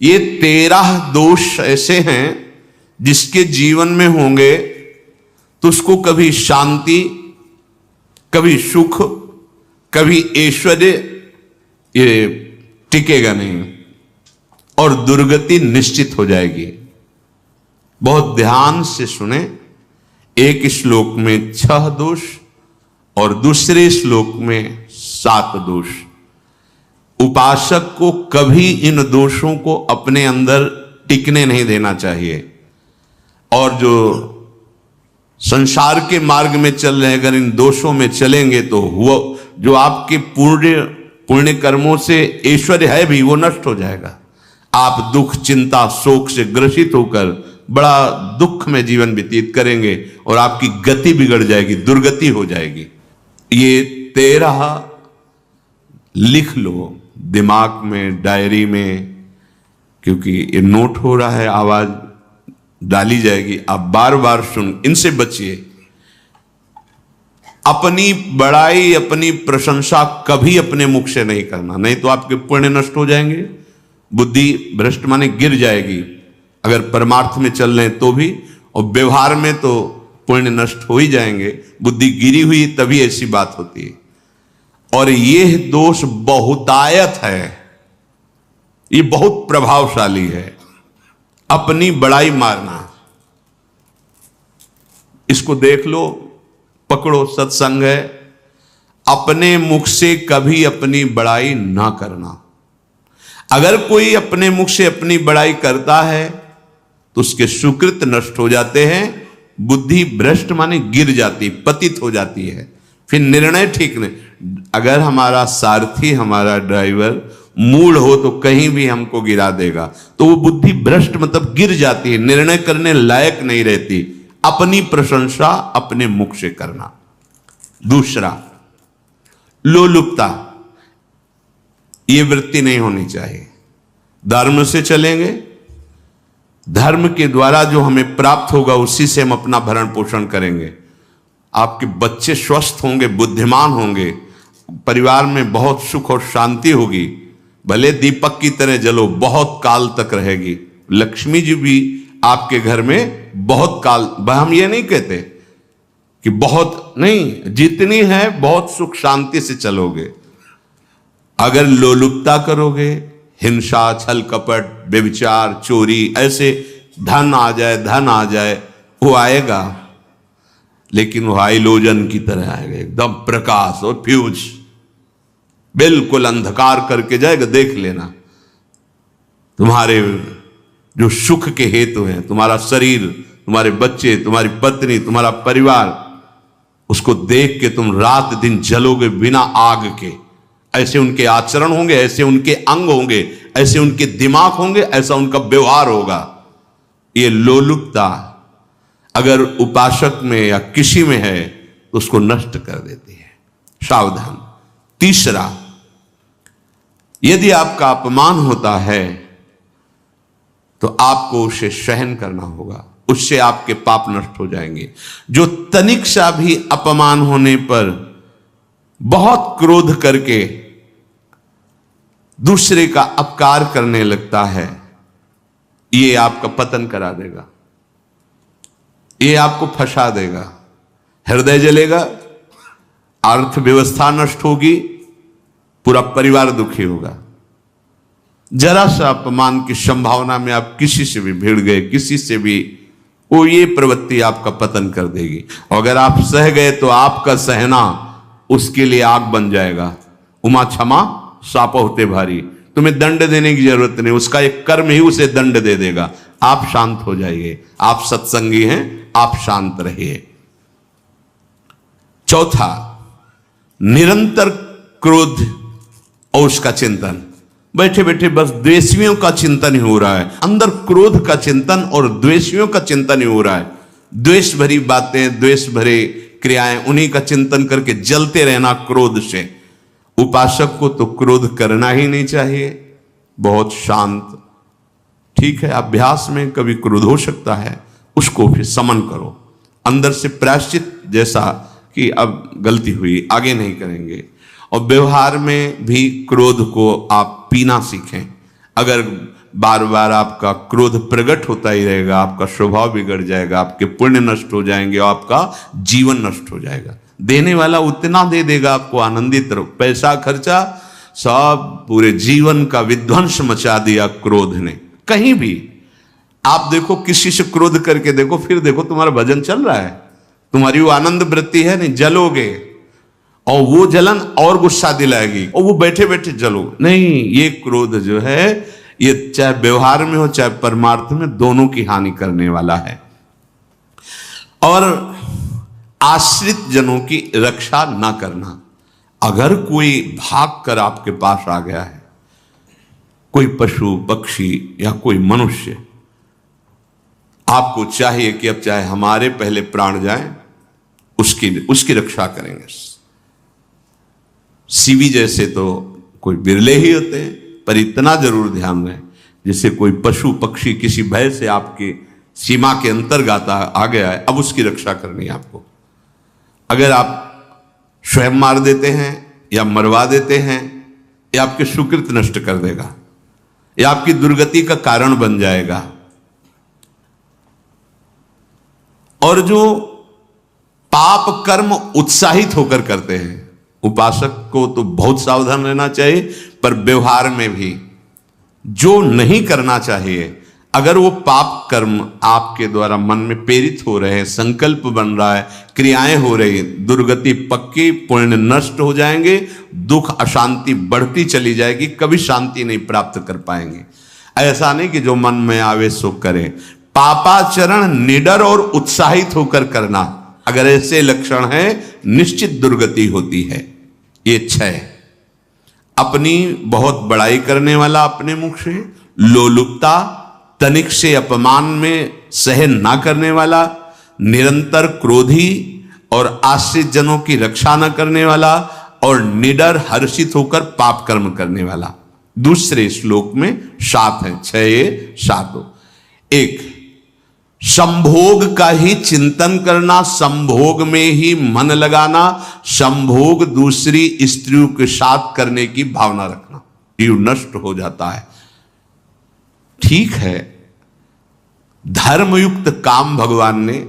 ये 13 दोष ऐसे हैं जिसके जीवन में होंगे तो उसको कभी शांति, कभी सुख, कभी ऐश्वर्य ये टिकेगा नहीं और दुर्गति निश्चित हो जाएगी। बहुत ध्यान से सुने। एक श्लोक में 6 दोष और दूसरे श्लोक में 7 दोष। उपासक को कभी इन दोषों को अपने अंदर टिकने नहीं देना चाहिए। और जो संसार के मार्ग में चल रहे हैं, अगर इन दोषों में चलेंगे तो वो जो आपके पुण्य कर्मों से ऐश्वर्य है भी वो नष्ट हो जाएगा। आप दुख, चिंता, शोक से ग्रसित होकर बड़ा दुख में जीवन व्यतीत करेंगे और आपकी गति बिगड़ जाएगी, दुर्गति हो जाएगी। ये 13 लिख लो दिमाग में, डायरी में, क्योंकि ये नोट हो रहा है, आवाज डाली जाएगी। आप बार बार सुन, इनसे बचिए। अपनी बड़ाई, अपनी प्रशंसा कभी अपने मुख से नहीं करना, नहीं तो आपके पुण्य नष्ट हो जाएंगे, बुद्धि भ्रष्ट माने गिर जाएगी। अगर परमार्थ में चल रहे हैं तो भी, और व्यवहार में तो पुण्य नष्ट हो ही जाएंगे। बुद्धि गिरी हुई तभी ऐसी बात होती है। और यह दोष बहुतायत है, ये बहुत प्रभावशाली है। अपनी बड़ाई मारना, इसको देख लो, पकड़ो, सत्संग है। अपने मुख से कभी अपनी बड़ाई ना करना। अगर कोई अपने मुख से अपनी बड़ाई करता है तो उसके सुकृत नष्ट हो जाते हैं, बुद्धि भ्रष्ट माने गिर जाती, पतित हो जाती है, फिर निर्णय ठीक नहीं। अगर हमारा सारथी, हमारा ड्राइवर मूढ़ हो तो कहीं भी हमको गिरा देगा, तो वो बुद्धि भ्रष्ट मतलब गिर जाती है, निर्णय करने लायक नहीं रहती। अपनी प्रशंसा अपने मुख से करना। दूसरा, लोलुपता, ये वृत्ति नहीं होनी चाहिए। धर्म से चलेंगे, धर्म के द्वारा जो हमें प्राप्त होगा उसी से हम अपना भरण पोषण करेंगे। आपके बच्चे स्वस्थ होंगे, बुद्धिमान होंगे, परिवार में बहुत सुख और शांति होगी। भले दीपक की तरह जलो, बहुत काल तक रहेगी। लक्ष्मी जी भी आपके घर में बहुत काल, हम ये नहीं कहते कि बहुत नहीं, जितनी है बहुत सुख शांति से चलोगे। अगर लोलुपता करोगे, हिंसा, छल कपट, व्यभिचार, चोरी, ऐसे धन आ जाए, वो आएगा, लेकिन वो हाइलोजन की तरह आएगा, एकदम प्रकाश और फ्यूज, बिल्कुल अंधकार करके जाएगा। देख लेना, तुम्हारे जो सुख के हेतु हैं, तुम्हारा शरीर, तुम्हारे बच्चे, तुम्हारी पत्नी, तुम्हारा परिवार, उसको देख के तुम रात दिन जलोगे बिना आग के। ऐसे उनके आचरण होंगे, ऐसे उनके अंग होंगे, ऐसे उनके दिमाग होंगे, ऐसा उनका व्यवहार होगा। ये लोलुपता अगर उपासक में या किसी में है तो उसको नष्ट कर देती है। सावधान। तीसरा, यदि आपका अपमान होता है तो आपको उसे सहन करना होगा, उससे आपके पाप नष्ट हो जाएंगे। जो तनिक सा भी अपमान होने पर बहुत क्रोध करके दूसरे का अपकार करने लगता है, ये आपका पतन करा देगा, ये आपको फंसा देगा, हृदय जलेगा, अर्थव्यवस्था नष्ट होगी, पूरा परिवार दुखी होगा। जरा सा अपमान की संभावना में आप किसी से भी भिड़ गए, किसी से भी, वो ये प्रवृत्ति आपका पतन कर देगी। और अगर आप सह गए तो आपका सहना उसके लिए आग बन जाएगा। उमा क्षमा साप होते भारी, तुम्हें दंड देने की जरूरत नहीं, उसका एक कर्म ही उसे दंड दे देगा। आप शांत हो जाइए, आप सत्संगी हैं, आप शांत रहिए। चौथा, निरंतर क्रोध और उसका चिंतन। बैठे बैठे बस द्वेषियों का चिंतन ही हो रहा है, अंदर क्रोध का चिंतन और द्वेषियों का चिंतन ही हो रहा है। द्वेष भरी बातें, द्वेष भरे क्रियाएं, उन्हीं का चिंतन करके जलते रहना क्रोध से। उपासक को तो क्रोध करना ही नहीं चाहिए, बहुत शांत। ठीक है, अभ्यास में कभी क्रोध हो सकता है, उसको फिर समन करो, अंदर से प्रायश्चित, जैसा कि अब गलती हुई, आगे नहीं करेंगे। और व्यवहार में भी क्रोध को आप पीना सीखें। अगर बार बार आपका क्रोध प्रकट होता ही रहेगा, आपका स्वभाव बिगड़ जाएगा, आपके पुण्य नष्ट हो जाएंगे और आपका जीवन नष्ट हो जाएगा। देने वाला उतना दे देगा आपको आनंदित रहो, पैसा खर्चा सब पूरे जीवन का विध्वंस मचा दिया क्रोध ने। कहीं भी आप देखो, किसी से क्रोध करके देखो, फिर देखो तुम्हारा भजन चल रहा है, तुम्हारी वो आनंद वृत्ति है नहीं, जलोगे और वो जलन और गुस्सा दिलाएगी और वो बैठे बैठे जलो नहीं। ये क्रोध जो है ये चाहे व्यवहार में हो चाहे परमार्थ में, दोनों की हानि करने वाला है। और आश्रित जनों की रक्षा ना करना। अगर कोई भाग कर आपके पास आ गया है, कोई पशु पक्षी या कोई मनुष्य, आपको चाहिए कि अब चाहे हमारे पहले प्राण जाएं, उसकी रक्षा करेंगे। सीवी जैसे तो कोई बिरले ही होते हैं, पर इतना जरूर ध्यान रहे, जैसे कोई पशु पक्षी किसी भय से आपकी सीमा के अंतर्गत आ गया है, अब उसकी रक्षा करनी है आपको। अगर आप स्वयं मार देते हैं या मरवा देते हैं, या आपके सुकृत नष्ट कर देगा, या आपकी दुर्गति का कारण बन जाएगा। और जो पाप कर्म उत्साहित होकर करते हैं, उपासक को तो बहुत सावधान रहना चाहिए, पर व्यवहार में भी जो नहीं करना चाहिए, अगर वो पाप कर्म आपके द्वारा मन में प्रेरित हो रहे हैं, संकल्प बन रहा है, क्रियाएं हो रही, दुर्गति पक्की, पुण्य नष्ट हो जाएंगे, दुख अशांति बढ़ती चली जाएगी, कभी शांति नहीं प्राप्त कर पाएंगे। ऐसा नहीं कि जो मन में आवे सो करें। पापाचरण निडर और उत्साहित होकर करना, अगर ऐसे लक्षण है, निश्चित दुर्गति होती है। ये 6, अपनी बहुत बड़ाई करने वाला अपने मुख से, लोलुपता, तनिक से अपमान में सहन ना करने वाला, निरंतर क्रोधी और आश्रित जनों की रक्षा न करने वाला, और निडर हर्षित होकर पाप कर्म करने वाला। दूसरे श्लोक में 7 है, 6 7। 1, संभोग का ही चिंतन करना, संभोग में ही मन लगाना, संभोग दूसरी स्त्रियों के साथ करने की भावना रखना, जीव नष्ट हो जाता है। ठीक है, धर्मयुक्त काम भगवान ने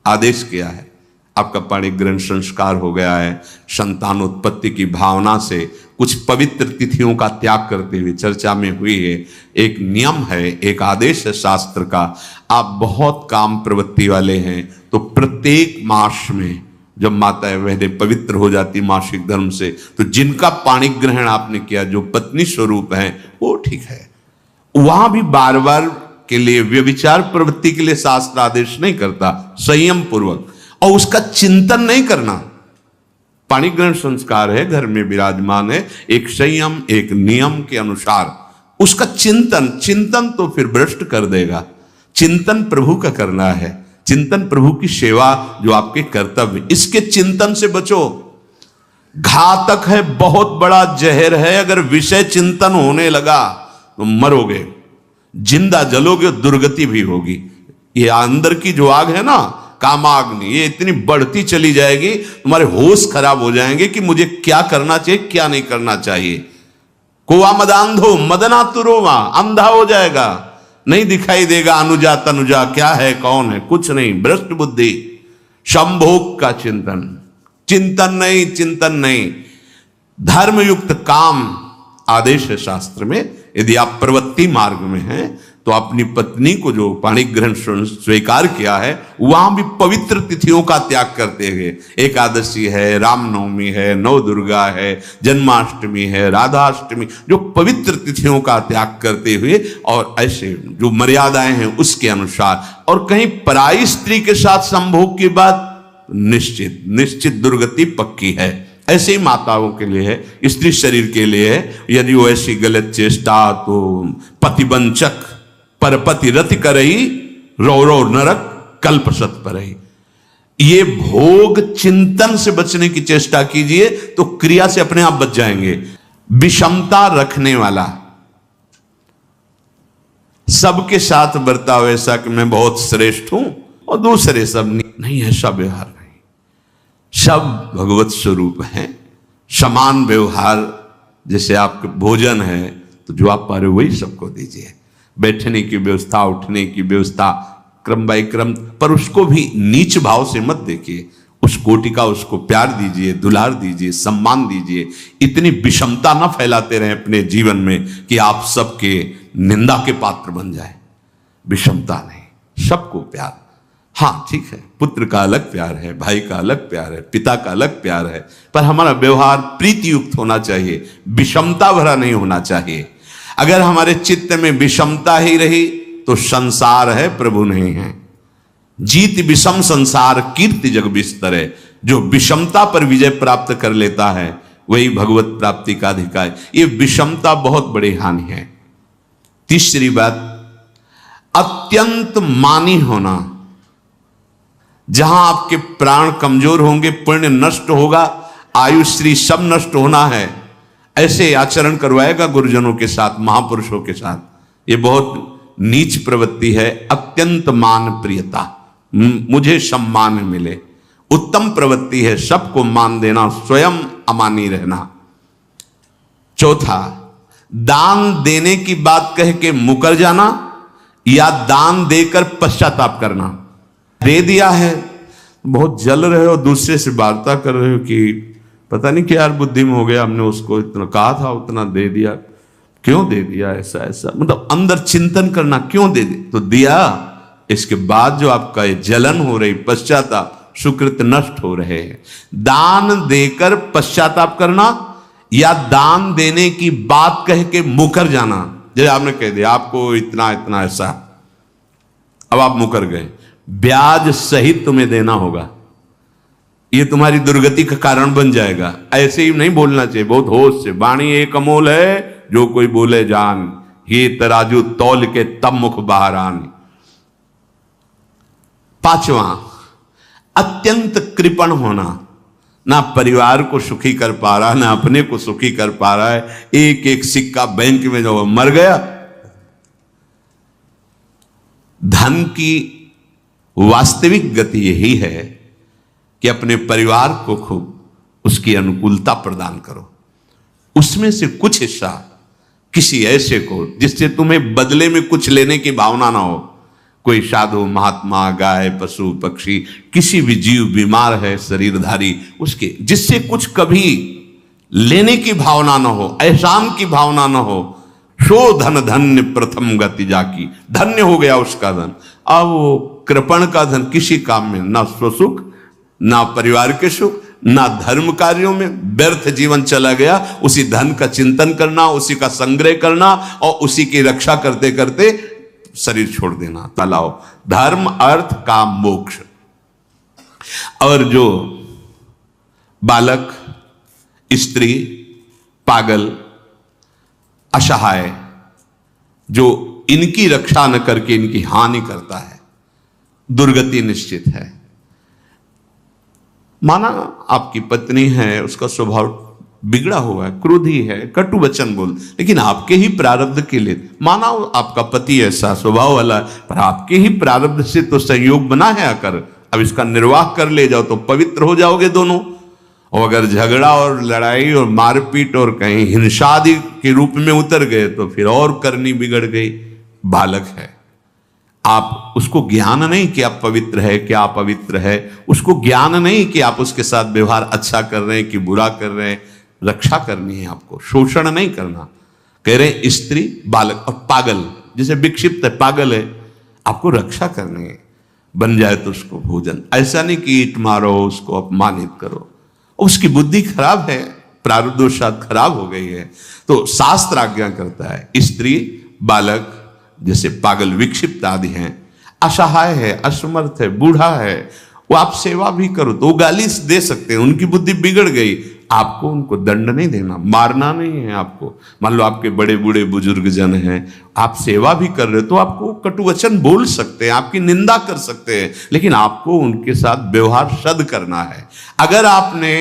आदेश किया है, आपका पाणिग्रहण संस्कार हो गया है, संतानोत्पत्ति की भावना से कुछ पवित्र तिथियों का त्याग करते हुए चर्चा में हुई है। एक नियम है, एक आदेश है शास्त्र का। आप बहुत काम प्रवृत्ति वाले हैं तो प्रत्येक मास में जब माताएं बहनें पवित्र हो जाती मासिक धर्म से, तो जिनका पाणिग्रहण आपने किया, जो पत्नी स्वरूप है, वो ठीक है। वहां भी बार बार के लिए व्यभिचार प्रवृत्ति के लिए शास्त्र आदेश नहीं करता, संयम पूर्वक, और उसका चिंतन नहीं करना। पाणिग्रहण संस्कार है, घर में विराजमान है, एक संयम एक नियम के अनुसार उसका चिंतन तो फिर भ्रष्ट कर देगा। चिंतन प्रभु का करना है, चिंतन प्रभु की सेवा जो आपके कर्तव्य, इसके चिंतन से बचो। घातक है, बहुत बड़ा जहर है, अगर विषय चिंतन होने लगा तो मरोगे, जिंदा जलोगे, दुर्गति भी होगी। ये अंदर की जो आग है ना, कामाग्नि, ये इतनी बढ़ती चली जाएगी, तुम्हारे होश खराब हो जाएंगे कि मुझे क्या करना चाहिए क्या नहीं करना चाहिए। कोवा मदांधो मदना तुरोवा, अंधा हो जाएगा, नहीं दिखाई देगा अनुजा तनुजा क्या है कौन है, कुछ नहीं, भ्रष्ट बुद्धि। संभोग का चिंतन नहीं। धर्मयुक्त काम आदेश है शास्त्र में। यदि आप प्रवृत्ति मार्ग में हैं तो अपनी पत्नी को जो पाणिग्रहण स्वीकार किया है, वहां भी पवित्र तिथियों का त्याग करते हुए, एकादशी है, रामनवमी है, नवदुर्गा है, जन्माष्टमी है, राधाष्टमी, जो पवित्र तिथियों का त्याग करते हुए, और ऐसे जो मर्यादाएं हैं उसके अनुसार, और कहीं पराई स्त्री के साथ संभोग की बात, निश्चित दुर्गति पक्की है। ऐसे ही माताओं के लिए है, स्त्री शरीर के लिए है। यदि वो ऐसी गलत चेष्टा, तो पतिवंचक परपति रति करही, रौरव नरक कल्पसत परही। ये भोग चिंतन से बचने की चेष्टा कीजिए तो क्रिया से अपने आप बच जाएंगे। विषमता रखने वाला, सबके साथ बर्ताव ऐसा कि मैं बहुत श्रेष्ठ हूं और दूसरे सब नहीं, ऐसा व्यवहार नहीं। सब भगवत स्वरूप हैं, समान व्यवहार। जैसे आपके भोजन है तो जो आप पा रहे हो वही सबको दीजिए। बैठने की व्यवस्था, उठने की व्यवस्था, क्रम बाय क्रम, पर उसको भी नीच भाव से मत देखिए। उस कोटि का उसको प्यार दीजिए, दुलार दीजिए, सम्मान दीजिए। इतनी विषमता ना फैलाते रहें अपने जीवन में कि आप सबके निंदा के पात्र बन जाए। विषमता नहीं, सबको प्यार। हाँ ठीक है, पुत्र का अलग प्यार है, भाई का अलग प्यार है, पिता का अलग प्यार है, पर हमारा व्यवहार प्रीति युक्त होना चाहिए, विषमता भरा नहीं होना चाहिए। अगर हमारे चित्त में विषमता ही रही तो संसार है, प्रभु नहीं है। जीत विषम संसार कीर्ति जग बिस्तरे। जो विषमता पर विजय प्राप्त कर लेता है वही भगवत प्राप्ति का अधिकारी। ये विषमता बहुत बड़ी हानि है। तीसरी बात, अत्यंत मानी होना। जहां आपके प्राण कमजोर होंगे, पुण्य नष्ट होगा, आयुश्री सब नष्ट होना है, ऐसे आचरण करवाएगा गुरुजनों के साथ, महापुरुषों के साथ। ये बहुत नीच प्रवृत्ति है। अत्यंत मान प्रियता, मुझे सम्मान मिले, उत्तम प्रवृत्ति है। सबको मान देना, स्वयं अमानी रहना। चौथा, दान देने की बात कह के मुकर जाना या दान देकर पश्चाताप करना। दे दिया है, बहुत जल रहे हो, दूसरे से वार्ता कर रहे हो कि पता नहीं क्या यार बुद्धि में हो गया, हमने उसको इतना कहा था, उतना दे दिया, क्यों दे दिया, ऐसा ऐसा, मतलब अंदर चिंतन करना, क्यों दे दे तो दिया। इसके बाद जो आपका ये जलन हो रही, पश्चाताप, सुकृत नष्ट हो रहे हैं। दान देकर पश्चाताप करना या दान देने की बात कह के मुकर जाना। जैसे आपने कह दिया आपको इतना इतना ऐसा, अब आप मुकर गए, ब्याज सहित तुम्हें देना होगा, ये तुम्हारी दुर्गति का कारण बन जाएगा। ऐसे ही नहीं बोलना चाहिए, बहुत होश से। वाणी एक अमोल है, जो कोई बोले जान, ये तराजू तौल के तब मुख बाहर आन। पांचवा, अत्यंत कृपण होना। ना परिवार को सुखी कर पा रहा, ना अपने को सुखी कर पा रहा है। एक एक सिक्का बैंक में जो मर गया। धन की वास्तविक गति यही है कि अपने परिवार को खूब उसकी अनुकूलता प्रदान करो, उसमें से कुछ हिस्सा किसी ऐसे को जिससे तुम्हें बदले में कुछ लेने की भावना ना हो। कोई साधु महात्मा, गाय, पशु, पक्षी, किसी भी जीव बीमार है, शरीरधारी, उसके जिससे कुछ कभी लेने की भावना ना हो, एहसान की भावना ना हो। सो धन धन्य प्रथम गति जाकी, धन्य हो गया उसका धन। अब वो कृपण का धन किसी काम में ना, स्वसुख ना परिवार के सुख, ना धर्म कार्यों में, व्यर्थ जीवन चला गया। उसी धन का चिंतन करना, उसी का संग्रह करना और उसी की रक्षा करते करते शरीर छोड़ देना। तलाओ धर्म, अर्थ, काम, मोक्ष। और जो बालक, स्त्री, पागल, असहाय, जो इनकी रक्षा न करके इनकी हानि करता है, दुर्गति निश्चित है। माना आपकी पत्नी है, उसका स्वभाव बिगड़ा हुआ है, क्रोधी है, कटु वचन बोल, लेकिन आपके ही प्रारब्ध के लिए, माना आपका पति ऐसा स्वभाव वाला है, पर आपके ही प्रारब्ध से तो संयोग बना है आकर, अब इसका निर्वाह कर ले जाओ तो पवित्र हो जाओगे दोनों। और अगर झगड़ा और लड़ाई और मारपीट और कहीं हिंसा आदि के रूप में उतर गए तो फिर और करनी बिगड़ गई। बालक है, आप उसको ज्ञान नहीं कि आप पवित्र है, कि आप पवित्र है, उसको ज्ञान नहीं कि आप उसके साथ व्यवहार अच्छा कर रहे हैं कि बुरा कर रहे हैं। रक्षा करनी है आपको, शोषण नहीं करना। कह रहे स्त्री, बालक और पागल, जिसे विक्षिप्त है, पागल है, आपको रक्षा करनी है। बन जाए तो उसको भोजन, ऐसा नहीं कि ईंट मारो, उसको अपमानित करो। उसकी बुद्धि खराब है, प्रारब्धवशात खराब हो गई है, तो शास्त्र आज्ञा करता है स्त्री, बालक, जैसे पागल, विक्षिप्त आदि हैं, असहाय है, असमर्थ है, बूढ़ा है, वो आप सेवा भी करो तो वो गाली दे सकते हैं, उनकी बुद्धि बिगड़ गई। आपको उनको दंड नहीं देना, मारना नहीं है आपको। मान लो आपके बड़े बूढ़े बुजुर्ग जन हैं, आप सेवा भी कर रहे हो तो आपको कटु वचन बोल सकते हैं, आपकी निंदा कर सकते हैं, लेकिन आपको उनके साथ व्यवहार सद करना है। अगर आपने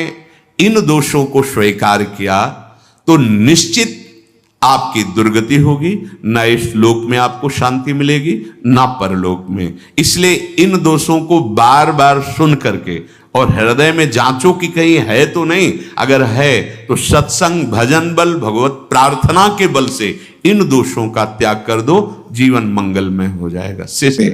इन दोषों को स्वीकार किया तो निश्चित आपकी दुर्गति होगी, ना इस लोक में आपको शांति मिलेगी, ना परलोक में। इसलिए इन दोषों को बार बार सुन करके और हृदय में जांचो कि कहीं है तो नहीं, अगर है तो सत्संग, भजन बल, भगवत प्रार्थना के बल से इन दोषों का त्याग कर दो, जीवन मंगलमय हो जाएगा। से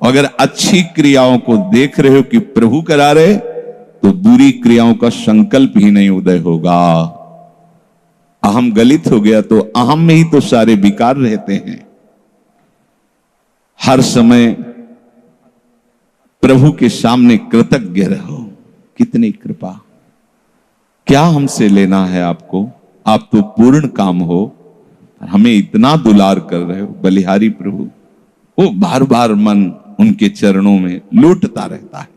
अगर अच्छी क्रियाओं को देख रहे हो कि प्रभु करा रहे, तो बुरी क्रियाओं का संकल्प ही नहीं उदय होगा। अहम गलित हो गया तो अहम में ही तो सारे विकार रहते हैं। हर समय प्रभु के सामने कृतज्ञ रहो। कितनी कृपा, क्या हमसे लेना है आपको, आप तो पूर्ण काम हो, हमें इतना दुलार कर रहे हो। बलिहारी प्रभु, वो बार बार मन उनके चरणों में लौटता रहता है।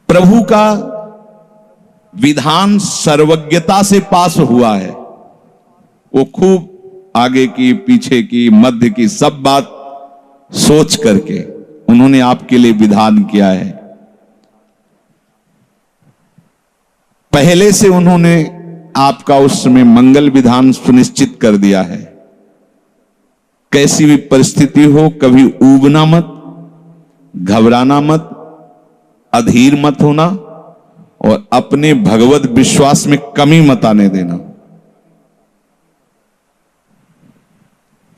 प्रभु का विधान सर्वज्ञता से पास हुआ है। वो खूब आगे की, पीछे की, मध्य की सब बात सोच करके उन्होंने आपके लिए विधान किया है। पहले से उन्होंने आपका उस समय मंगल विधान सुनिश्चित कर दिया है। कैसी भी परिस्थिति हो, कभी ऊबना मत, घबराना मत, अधीर मत होना और अपने भगवत विश्वास में कमी मत आने देना।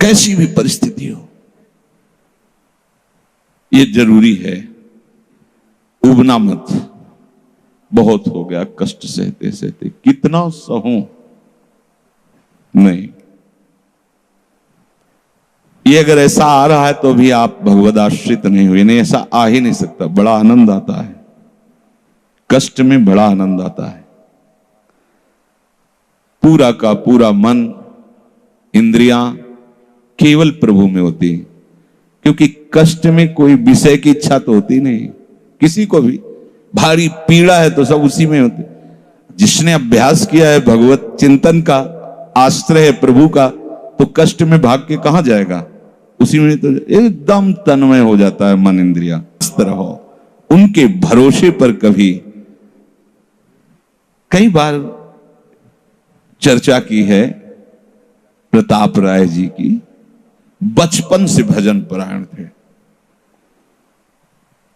कैसी भी परिस्थिति हो, यह जरूरी है। उबना मत। बहुत हो गया कष्ट सहते सहते, कितना सहूं, नहीं। ये अगर ऐसा आ रहा है तो भी आप भगवद आश्रित नहीं हुए। नहीं, ऐसा आ ही नहीं सकता। बड़ा आनंद आता है कष्ट में, बड़ा आनंद आता है। पूरा का पूरा मन, इंद्रियां केवल प्रभु में होती, क्योंकि कष्ट में कोई विषय की इच्छा तो होती नहीं किसी को भी। भारी पीड़ा है तो सब उसी में होते। जिसने अभ्यास किया है भगवत चिंतन का, आश्रय है प्रभु का, तो कष्ट में भाग के कहां जाएगा, उसी में तो एकदम तन्मय हो जाता है मन, इंद्रिया। इस तरह हो, उनके भरोसे पर कभी, कई बार चर्चा की है प्रताप राय जी की। बचपन से भजन परायण थे,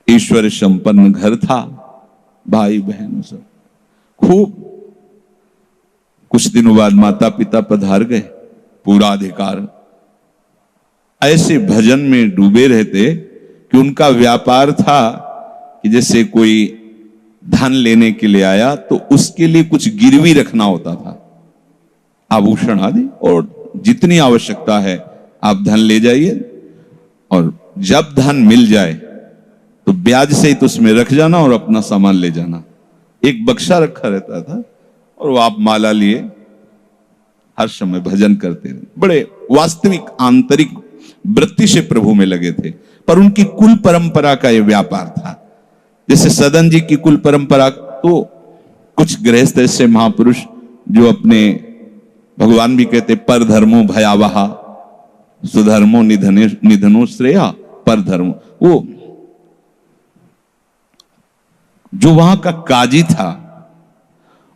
ईश्वर संपन्न घर था, भाई बहन सब खूब। कुछ दिनों बाद माता पिता पधार गए, पूरा अधिकार। ऐसे भजन में डूबे रहते कि उनका व्यापार था कि जैसे कोई धन लेने के लिए आया तो उसके लिए कुछ गिरवी रखना होता था, आभूषण आदि, और जितनी आवश्यकता है आप धन ले जाइए, और जब धन मिल जाए तो ब्याज से ही तो उसमें रख जाना और अपना सामान ले जाना। एक बक्सा रखा रहता था और वो आप माला लिए हर समय भजन करते रहे। बड़े वास्तविक आंतरिक वृत्ति से प्रभु में लगे थे। पर उनकी कुल परंपरा का यह व्यापार था। जैसे सदन जी की कुल परंपरा, तो कुछ गृहस्थ ऐसे महापुरुष जो अपने, भगवान भी कहते पर धर्मो भयावहा सुधर्मो निधनो श्रेया पर धर्म, वो जो वहां का काजी था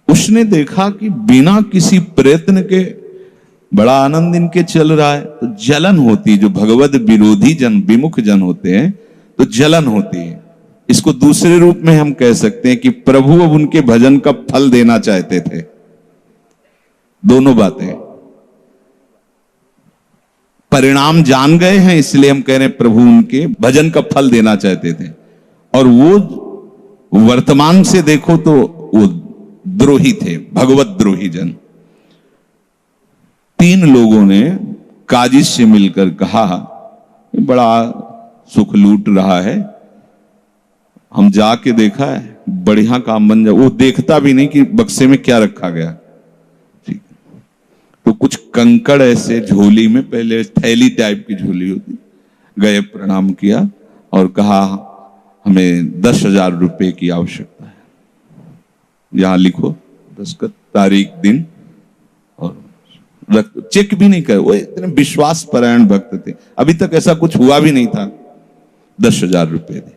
उसने देखा कि बिना किसी प्रयत्न के बड़ा आनंद इनके चल रहा है, तो जलन होती। जो भगवत विरोधी जन, विमुख जन होते हैं तो जलन होती है। इसको दूसरे रूप में हम कह सकते हैं कि प्रभु अब उनके भजन का फल देना चाहते थे। दोनों बातें, परिणाम जान गए हैं इसलिए हम कह रहे हैं प्रभु उनके भजन का फल देना चाहते थे। और वो वर्तमान से देखो तो वो द्रोही थे, भगवत द्रोही जन। 3 लोगों ने काजी से मिलकर कहा, बड़ा सुख लूट रहा है, हम जाके देखा है, बढ़िया काम बन जाए। वो देखता भी नहीं कि बक्से में क्या रखा गया। ठीक, तो कुछ कंकड़ ऐसे झोली में, पहले थैली टाइप की झोली होती, गए, प्रणाम किया और कहा हमें 10,000 रुपए की आवश्यकता है, यहां लिखो दस्तखत, तारीख, दिन, और चेक भी नहीं करे। वो इतने विश्वास परायण भक्त थे, अभी तक ऐसा कुछ हुआ भी नहीं था। 10,000 रुपए दे।